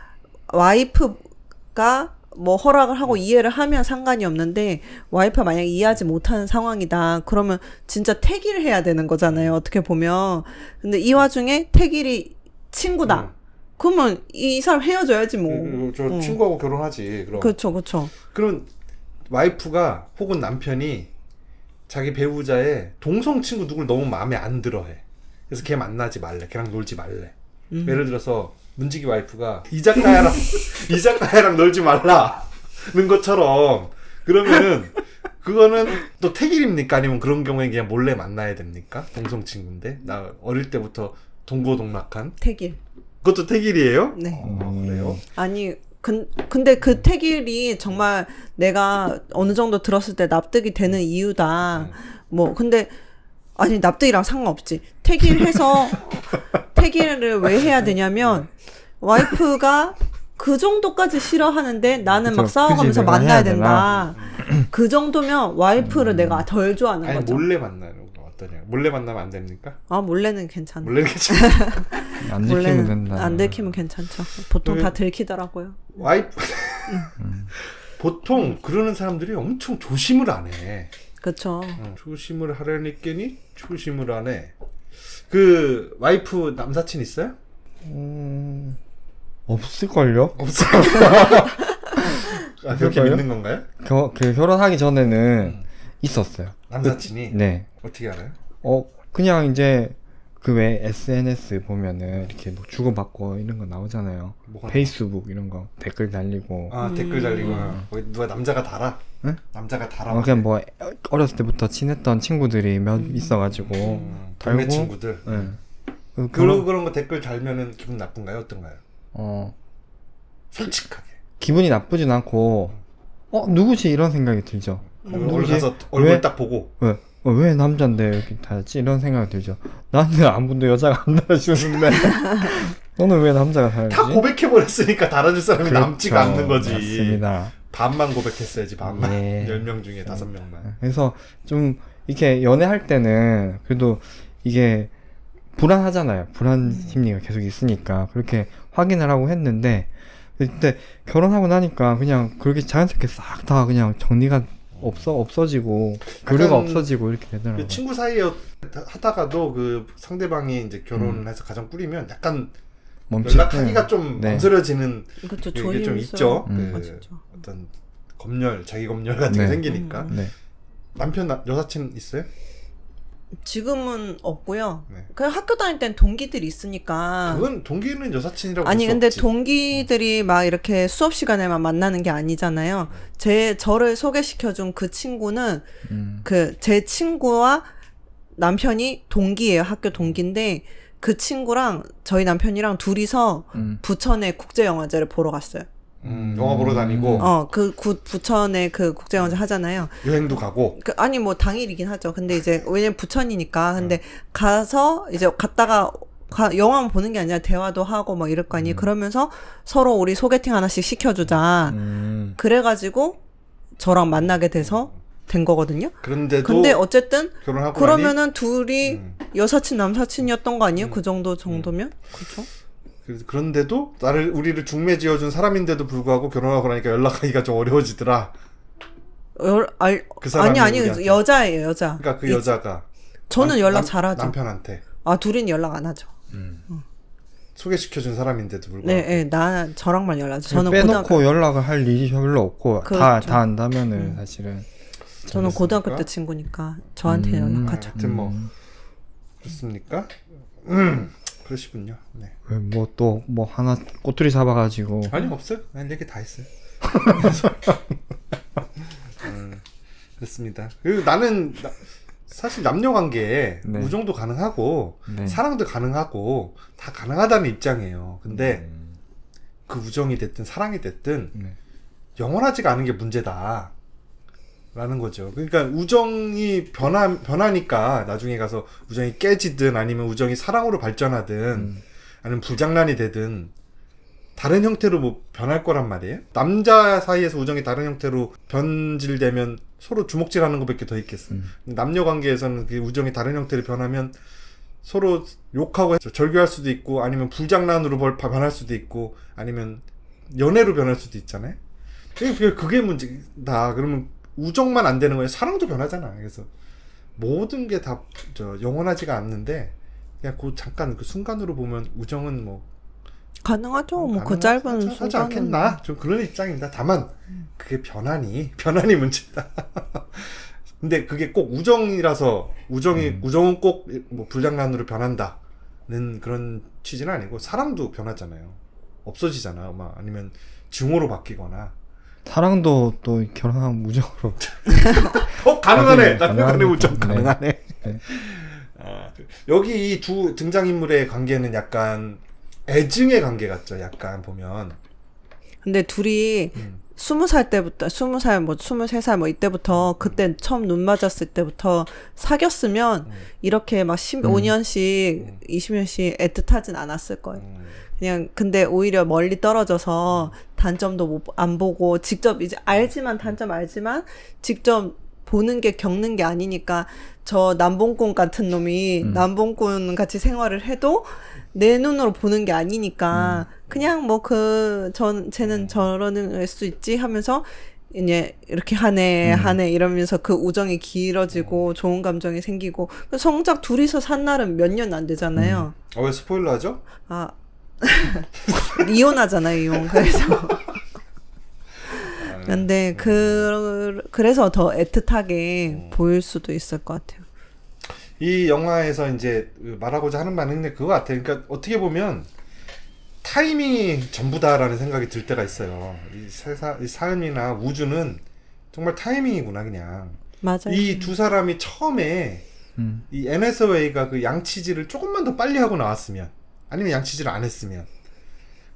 와이프가 뭐 허락을 하고 이해를 하면 상관이 없는데 와이프가 만약에 이해하지 못하는 상황이다. 그러면 진짜 택일 해야 되는 거잖아요. 어떻게 보면. 근데 이 와중에 택일이 친구다. 그러면 이 사람 헤어져야지 뭐. 저 친구하고 결혼하지. 그럼. 그렇죠. 그럼 와이프가 혹은 남편이 자기 배우자의 동성 친구 누굴 너무 마음에 안 들어해. 그래서 걔 만나지 말래. 걔랑 놀지 말래. 예를 들어서 문지기 와이프가 이자카야랑 놀지 말라는 것처럼 그러면은 그거는 또 택일입니까? 아니면 그런 경우에 그냥 몰래 만나야 됩니까? 동성 친구인데 나 어릴 때부터 동고동락한 택일. 그것도 택일이에요? 네. 그래요? 아니 근데 그 택일이 정말 내가 어느 정도 들었을 때 납득이 되는 이유다. 뭐 근데 아니 납득이랑 상관없지. 택일을 왜 해야 되냐면 와이프가 그 정도까지 싫어하는데 나는 막 그쵸. 싸워가면서 굳이 내가 만나야 해야 된다. 그 정도면 와이프를 내가 덜 좋아하는 아니 거죠. 몰래 만나는 거 어떠냐? 몰래 만나면 안 됩니까? 몰래는 괜찮아. 몰래는 괜찮아. 안 들키면 된다. 안 들키면 괜찮죠. 보통 다 들키더라고요. 와이프 보통 그러는 사람들이 엄청 조심을 안 해. 그렇죠. 조심을 하려니까니 조심을 안 해. 그 와이프 남사친 있어요? 없을걸요? 없어요. 그렇게 없을걸요? 믿는 건가요? 그 결혼하기 전에는 있었어요. 남사친이? 네. 어떻게 알아요? 그냥 이제 그 왜 SNS 보면은 이렇게 뭐 주고받고 이런 거 나오잖아요. 뭐가 페이스북 이런 거 댓글 달리고. 댓글 달리고 거기 누가 남자가 달아? 응? 남자가 달아. 그냥 뭐 어렸을 때부터 친했던 친구들이 몇 있어가지고 동네 달고. 친구들. 네. 그런 거 댓글 달면은 기분 나쁜가요? 어떤가요? 솔직하게. 기분이 나쁘진 않고 누구지 이런 생각이 들죠. 얼굴 누구지? 가서 얼굴 왜? 딱 보고 왜 남잔데 이렇게 달지 이런 생각이 들죠. 나는 아무도 여자가 안 달아주는데 너는 왜 남자가 달지? 다 고백해버렸으니까 달아줄 사람이 그렇죠. 남지가 않는 거지. 맞습니다. 반만 고백했어야지 반만. 예. 10명 중에 5명만. 그래서 좀 이렇게 연애할 때는 그래도 이게 불안하잖아요. 불안 심리가 계속 있으니까 그렇게 확인을 하고 했는데 그때 결혼하고 나니까 그냥 그렇게 자연스럽게 싹 다 그냥 정리가 없어지고 교류가 없어지고 이렇게 되더라고요. 그 친구 사이에 하다가도 그 상대방이 이제 결혼해서 가정 꾸리면 약간 연락하기가 좀 네. 망설여지는 그렇죠. 게 좀 있죠. 진짜. 어떤 검열, 자기 검열 같은 게 네. 생기니까. 네. 남편 여사친 있어요? 지금은 없고요. 네. 그냥 학교 다닐 땐 동기들이 있으니까. 그건 동기는 여사친이라고 아니 볼 수 근데 없지. 동기들이 막 이렇게 수업 시간에만 만나는 게 아니잖아요. 저를 소개시켜준 그 친구는 제 친구와 남편이 동기예요. 학교 동기인데 그 친구랑 저희 남편이랑 둘이서 부천의 국제영화제를 보러 갔어요. 영화 보러 다니고 부천에 그 국제영화제 하잖아요. 여행도 가고. 아니 뭐 당일이긴 하죠. 근데 이제 왜냐면 부천이니까 근데 가서 이제 갔다가 영화만 보는 게 아니라 대화도 하고 막 이럴 거 아니에요. 그러면서 서로 우리 소개팅 하나씩 시켜주자. 그래가지고 저랑 만나게 돼서 된 거거든요. 근데 어쨌든 그러면은 둘이 여사친 남사친이었던 거 아니에요? 그 정도면 그렇죠. 그런데도 우리를 중매지어준 사람인데도 불구하고 결혼하고 나니까 연락하기가 좀 어려워지더라. 아니 여자예요, 여자. 그러니까 그 여자가 저는 연락 잘하죠. 남편한테. 둘이는 연락 안 하죠. 소개시켜준 사람인데도 불구하고. 네, 저랑만 연락하죠. 저는 빼놓고 연락을 할 일이 별로 없고 그렇죠. 다 안다면은 사실은. 저는 고등학교 때 친구니까 저한테 연락하죠. 하여튼 뭐 그렇습니까? 그러시군요. 네. 뭐 또 뭐 하나 꼬투리 잡아가지고. 아니 없어요. 할 얘기 다 했어요. 그렇습니다. 그리고 나는 사실 남녀 관계에 네. 우정도 가능하고 네. 사랑도 가능하고 다 가능하다는 입장이에요. 근데 그 우정이 됐든 사랑이 됐든 네. 영원하지가 않은 게 문제다. 라는 거죠. 그러니까 우정이 변하니까 나중에 가서 우정이 깨지든 아니면 우정이 사랑으로 발전하든 아니면 불장난이 되든 다른 형태로 뭐 변할 거란 말이에요. 남자 사이에서 우정이 다른 형태로 변질되면 서로 주먹질하는 것밖에 더 있겠어. 남녀 관계에서는 그 우정이 다른 형태로 변하면 서로 욕하고 절교할 수도 있고 아니면 불장난으로 변할 수도 있고 아니면 연애로 변할 수도 있잖아요. 그게 문제다. 그러면 우정만 안 되는 거예요. 사랑도 변하잖아. 그래서 모든 게 다 영원하지가 않는데 그냥 잠깐 그 순간으로 보면 우정은 뭐 가능하죠. 뭐 그 짧은 하지 순간은 않겠나? 좀 그런 입장입니다. 다만 그게 변하니 문제다. 근데 그게 꼭 우정이라서 우정은 꼭 뭐 불장난으로 변한다는 그런 취지는 아니고 사랑도 변하잖아요. 없어지잖아. 막 아니면 증오로 바뀌거나. 사랑도 또 결혼하면 무적으로. 가능하네. 가능하네. 우정 네. 가능하네. 네. 여기 이 두 등장인물의 관계는 약간 애증의 관계 같죠. 약간 보면. 근데 둘이 20살 때부터 20살 뭐 23살 뭐 이때부터 그때 처음 눈 맞았을 때부터 사귀었으면 이렇게 막 15년씩 20년씩 애틋하진 않았을 거예요. 그냥 근데 오히려 멀리 떨어져서 단점도 안 보고 직접 이제 단점 알지만 직접 보는 게 겪는 게 아니니까 저 남봉꾼 같은 놈이 남봉꾼 같이 생활을 해도 내 눈으로 보는 게 아니니까 그냥 뭐 쟤는 저러는 수 있지 하면서 이제 이렇게 하네 이러면서 그 우정이 길어지고 좋은 감정이 생기고 정작 둘이서 산 날은 몇 년 안 되잖아요. 왜 스포일러 하죠? 이혼하잖아요, 이혼. 그래서. 근데 그래서 더 애틋하게 보일 수도 있을 것 같아요. 이 영화에서 이제 말하고자 하는 바는 그거 같아요. 그러니까 어떻게 보면 타이밍이 전부다라는 생각이 들 때가 있어요. 이 삶이나 우주는 정말 타이밍이구나 그냥. 맞아요. 이 두 사람이 처음에 이 앤 해서웨이가 그 양치질을 조금만 더 빨리 하고 나왔으면 아니면 양치질을 안 했으면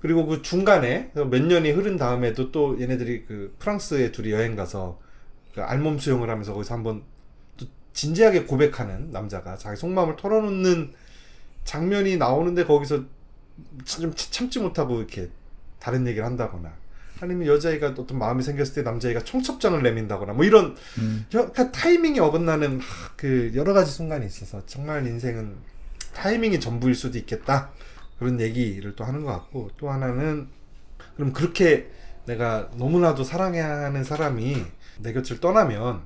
그리고 그 중간에 몇 년이 흐른 다음에도 또 얘네들이 그 프랑스에 둘이 여행 가서 그 알몸 수영을 하면서 거기서 한번 또 진지하게 고백하는 남자가 자기 속마음을 털어놓는 장면이 나오는데 거기서 좀 참지 못하고 이렇게 다른 얘기를 한다거나 아니면 여자애가 어떤 마음이 생겼을 때 남자애가 청첩장을 내민다거나 뭐 이런 그러니까 타이밍이 어긋나는 그 여러 가지 순간이 있어서 정말 인생은 타이밍이 전부일 수도 있겠다 그런 얘기를 또 하는 것 같고 또 하나는 그럼 그렇게 내가 너무나도 사랑해야 하는 사람이 내 곁을 떠나면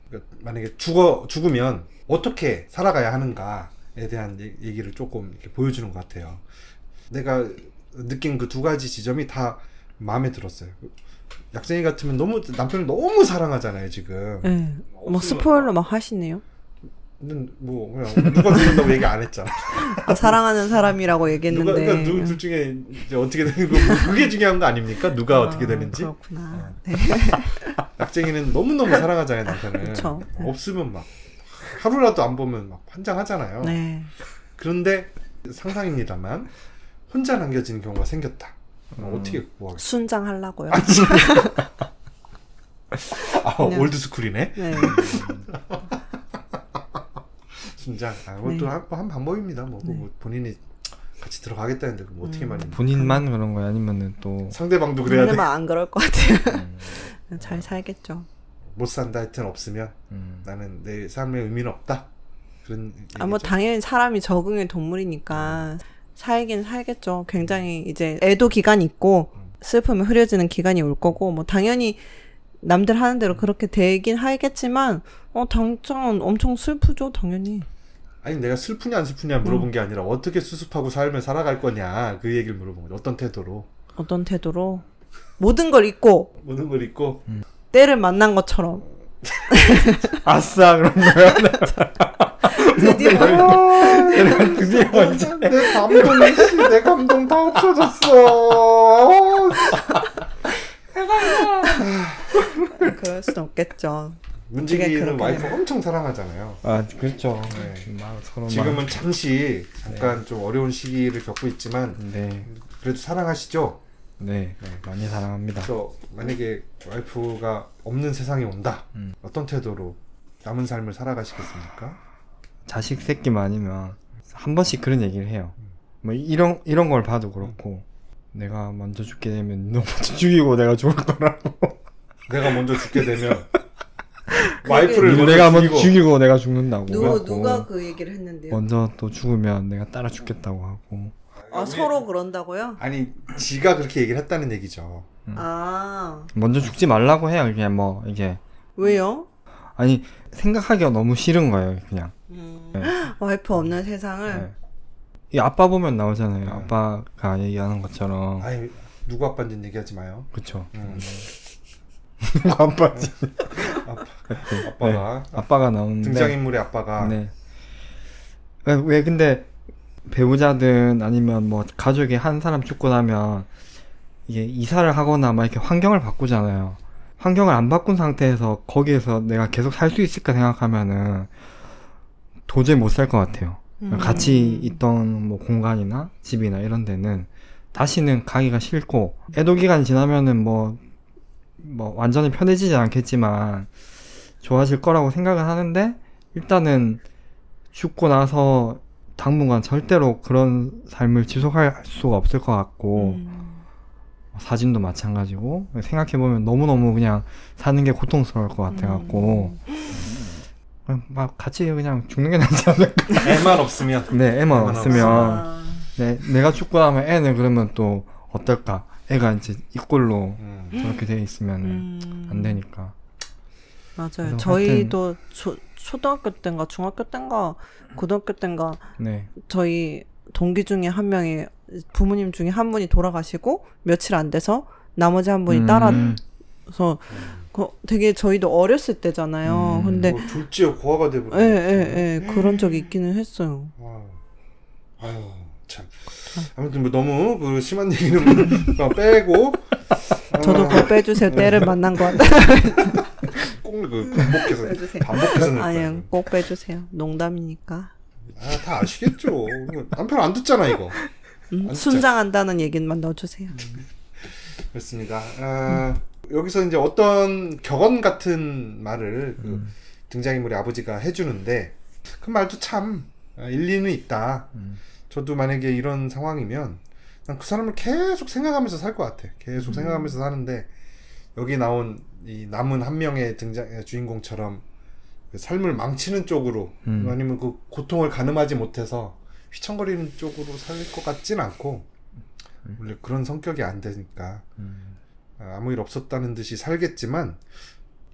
그러니까 만약에 죽으면 어떻게 살아가야 하는가에 대한 얘기를 조금 이렇게 보여주는 것 같아요. 내가 느낀 그 두 가지 지점이 다 마음에 들었어요. 약쟁이 같으면 남편을 너무 사랑하잖아요 지금. 네. 뭐 스포일러 막 하시네요. 뭐 그냥 누가 죽는다고 얘기 안 했잖아. 사랑하는 사람이라고 얘기했는데. 그러니까 둘 중에 이제 어떻게 되는 거 그게 중요한 거 아닙니까? 누가 어떻게 되는지. 그렇구나. 네. 약쟁이는 너무너무 사랑하잖아요 남편을. 그쵸. 없으면 막 하루라도 안 보면 막 환장하잖아요. 네. 그런데 상상입니다만 혼자 남겨지는 경우가 생겼다. 어떻게 구하겠어요? 순장하려고요. 올드스쿨이네. 네. 순장. 그것도 한 방법입니다. 뭐 본인이 같이 들어가겠다는데 그럼 어떻게 말해? 본인만 그런 거야 아니면은 또 상대방도 그래야 돼. 상대방 안 그럴 것 같아요. 잘 살겠죠. 못 산다 하여튼 없으면 나는 내 삶에 의미는 없다. 그런 뭐 당연히 사람이 적응의 동물이니까 살긴 살겠죠. 굉장히 이제 애도 기간이 있고 슬픔이 흐려지는 기간이 올 거고 뭐 당연히 남들 하는 대로 그렇게 되긴 하겠지만 당장 엄청 슬프죠 당연히. 아니 내가 슬프냐 안 슬프냐 물어본 게 아니라 어떻게 수습하고 삶을 살아갈 거냐 그 얘기를 물어본 거죠. 어떤 태도로 모든 걸 잊고 때를 만난 것처럼 아싸 그런 거야. 드디어 이제 내 감동 다 없어졌어. 그럴 순 없겠죠. 문지기는 와이프 엄청 사랑하잖아요. 아 그렇죠. 네. 서로 지금은 잠깐 좀 어려운 시기를 겪고 있지만 그래도 사랑하시죠? 네, 많이 사랑합니다. 그래서 만약에 와이프가 없는 세상이 온다. 어떤 태도로 남은 삶을 살아가시겠습니까? 자식 새끼만 아니면 한 번씩 그런 얘기를 해요. 뭐 이런 걸 봐도 그렇고 내가 먼저 죽게 되면 너 먼저 죽이고 내가 죽을 거라고. 내가 먼저 죽게 되면 와이프를 내가 먼저 죽이고 내가 죽는다고. 누가 그 얘기를 했는데요? 먼저 또 죽으면 내가 따라 죽겠다고 하고. 서로 그런다고요? 아니 지가 그렇게 얘기를 했다는 얘기죠. 먼저 죽지 말라고 해요. 그냥 뭐 이게. 왜요? 아니 생각하기가 너무 싫은 거예요. 그냥. 네. 와이프 없는 세상을. 네. 이 아빠 보면 나오잖아요. 아빠가 얘기하는 것처럼. 아니 누구 아빠인지는 얘기하지 마요. 그렇죠. 누구 아빠지? 아빠가. 네. 아빠가 나오는데 등장인물의 아빠가. 네. 왜 근데 배우자든 아니면 뭐 가족이 한 사람 죽고 나면 이게 이사를 하거나 막 이렇게 환경을 바꾸잖아요. 환경을 안 바꾼 상태에서 거기에서 내가 계속 살 수 있을까 생각하면은 도저히 못 살 것 같아요. 같이 있던 뭐 공간이나 집이나 이런 데는 다시는 가기가 싫고 애도 기간이 지나면은 뭐 완전히 편해지지 않겠지만 좋아질 거라고 생각을 하는데 일단은 죽고 나서 당분간 절대로 그런 삶을 지속할 수가 없을 것 같고 사진도 마찬가지고 생각해보면 너무너무 그냥 사는 게 고통스러울 것 같아갖고 막 같이 그냥 죽는 게 낫지 않을까. 애만 없으면. 네, 애만 없으면. 네, 내가 죽고 나면 애는 그러면 또 어떨까? 애가 이제 이 꼴로 저렇게 돼 있으면 안 되니까. 맞아요. 저희도 초등학교 때인가 중학교 때인가 고등학교 때인가 저희 동기 중에 한 명이 부모님 중에 한 분이 돌아가시고 며칠 안 돼서 나머지 한 분이 따라서 되게 저희도 어렸을 때잖아요. 근데 졸지에 고아가 돼버려. 예, 그런 적이 있기는 했어요. 아유 참. 아무튼 뭐 너무 그 심한 얘기는 빼고. 저도 그거 빼주세요. 때를 만난 거 같다. 꼭 반복해서 아니요, 꼭 빼주세요. 농담이니까. 다 아시겠죠. 남편 안 듣잖아 이거. 순장한다는 얘기만 넣어주세요. 그렇습니다. 여기서 이제 어떤 격언 같은 말을 등장인물의 아버지가 해주는데 그 말도 참 일리는 있다. 저도 만약에 이런 상황이면 난 그 사람을 계속 생각하면서 살 것 같아. 계속 생각하면서 사는데 여기 나온 이 남은 한 명의 주인공처럼 그 삶을 망치는 쪽으로 아니면 그 고통을 가늠하지 못해서 휘청거리는 쪽으로 살 것 같진 않고 원래 그런 성격이 안 되니까 아무 일 없었다는 듯이 살겠지만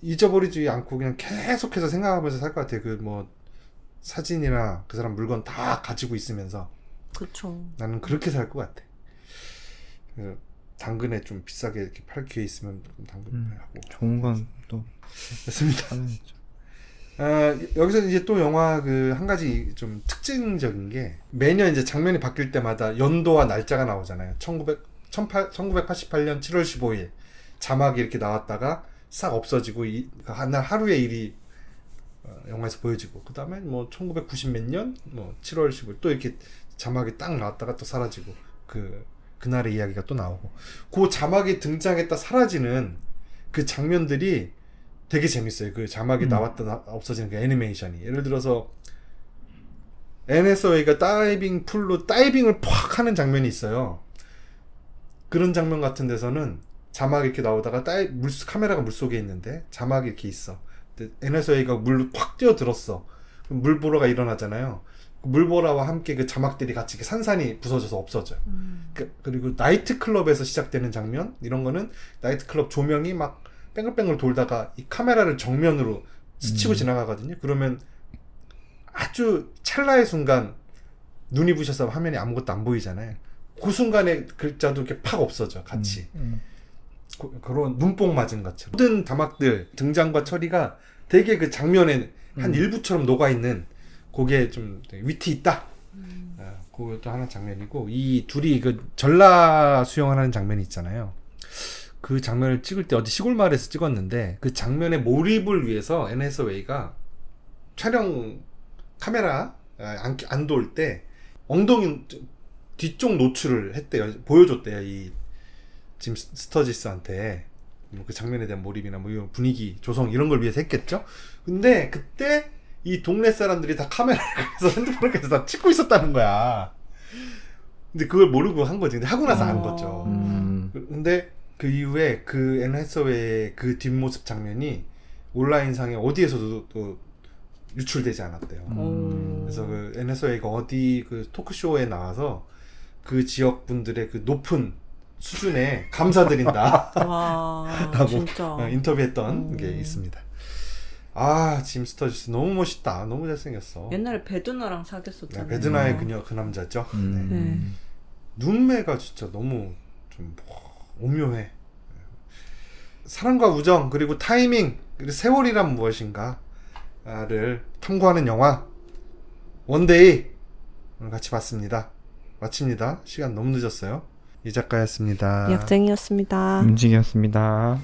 잊어버리지 않고 그냥 계속해서 생각하면서 살 것 같아요. 그 뭐 사진이나 그 사람 물건 다 가지고 있으면서 그렇죠. 나는 그렇게 살 것 같아. 그래서 당근에 좀 비싸게 이렇게 팔 기회 있으면 당근 하고 좋은 건 또 됐습니다. 여기서 이제 또 영화 그 한 가지 좀 특징적인 게 매년 이제 장면이 바뀔 때마다 연도와 날짜가 나오잖아요. 1988년 7월 15일 자막이 이렇게 나왔다가 싹 없어지고 날 하루의 일이 영화에서 보여지고 그 다음에 뭐 1990 몇 년 뭐 7월 15일 또 이렇게 자막이 딱 나왔다가 또 사라지고 그날의 이야기가 또 나오고 그 자막이 등장했다 사라지는 그 장면들이 되게 재밌어요. 그 자막이 나왔다 없어지는 그 애니메이션이 예를 들어서 NSOA가 다이빙 풀로 다이빙을 팍 하는 장면이 있어요. 그런 장면 같은 데서는 자막이 이렇게 나오다가 카메라가 물속에 있는데 자막이 이렇게 있어. NSOA가 물로 팍 뛰어들었어. 그럼 물보라가 일어나잖아요. 물보라와 함께 그 자막들이 같이 이렇게 산산이 부서져서 없어져요. 그리고 나이트클럽에서 시작되는 장면 이런 거는 나이트클럽 조명이 막 뺑글뺑글 돌다가 이 카메라를 정면으로 스치고 지나가거든요. 그러면 아주 찰나의 순간 눈이 부셔서 화면에 아무것도 안 보이잖아요. 그 순간에 글자도 이렇게 팍 없어져 같이. 그런 눈뽕 맞은 것처럼 모든 자막들 등장과 처리가 되게 그 장면에 한 일부처럼 녹아있는 그게 좀 위트 있다. 그것도 하나 장면이고 이 둘이 그 전라 수영을 하는 장면이 있잖아요. 그 장면을 찍을 때 어디 시골 마을에서 찍었는데 그 장면의 몰입을 위해서 NSOA가 촬영 카메라 안 돌 때 엉덩이 뒤쪽 노출을 했대요. 보여줬대요. 이 짐 스터지스한테 뭐 그 장면에 대한 몰입이나 뭐 이런 분위기 조성 이런 걸 위해서 했겠죠. 근데 그때 이 동네 사람들이 다 카메라를 해서 핸드폰을 해서 다 찍고 있었다는 거야. 근데 그걸 모르고 한 거지. 근데 하고 나서 안 거죠. 근데 그 이후에 그 NSOA의 그 뒷모습 장면이 온라인상에 어디에서도 또 유출되지 않았대요. 그래서 그 NSOA가 어디 그 토크쇼에 나와서 그 지역 분들의 그 높은 수준에 감사드린다. 와, 라고 진짜. 인터뷰했던 게 있습니다. 아, 짐 스터지스 너무 멋있다. 너무 잘생겼어. 옛날에 배두나랑 사귀었었잖아요. 배드나의 그 남자죠. 네. 눈매가 진짜 너무 좀 오묘해. 사랑과 우정 그리고 타이밍 그리고 세월이란 무엇인가를 탐구하는 영화 원데이 오늘 같이 봤습니다. 마칩니다. 시간 너무 늦었어요. 이 작가였습니다. 약쟁이였습니다. 움직였습니다.